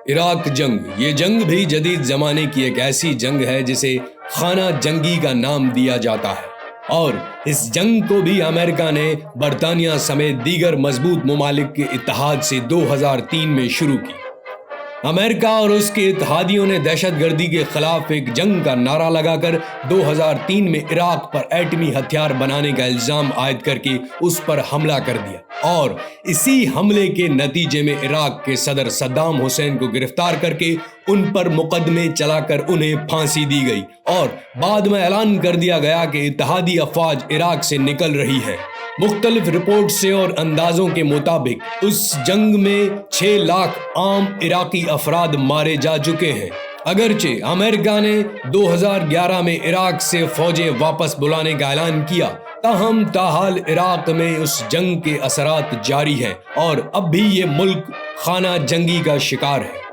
عراق جنگ، یہ جنگ بھی جدید زمانے کی ایک ایسی جنگ ہے جسے خانہ جنگی کا نام دیا جاتا ہے، اور اس جنگ کو بھی امریکہ نے برطانیہ سمیت دیگر مضبوط ممالک کے اتحاد سے 2003 میں شروع کی۔ امریکہ اور اس کے اتحادیوں نے دہشت گردی کے خلاف ایک جنگ کا نعرہ لگا کر 2003 میں عراق پر ایٹمی ہتھیار بنانے کا الزام عائد کر کے اس پر حملہ کر دیا، اور اسی حملے کے نتیجے میں عراق کے صدر صدام حسین کو گرفتار کر کے ان پر مقدمے چلا کر انہیں پھانسی دی گئی، اور بعد میں اعلان کر دیا گیا کہ اتحادی افواج عراق سے نکل رہی ہے۔ مختلف رپورٹ سے اور اندازوں کے مطابق اس جنگ میں 6 لاکھ عام عراقی افراد مارے جا چکے ہیں۔ اگرچہ امریکہ نے 2011 میں عراق سے فوجیں واپس بلانے کا اعلان کیا، تاہم تاحال عراق میں اس جنگ کے اثرات جاری ہیں اور اب بھی یہ ملک خانہ جنگی کا شکار ہے۔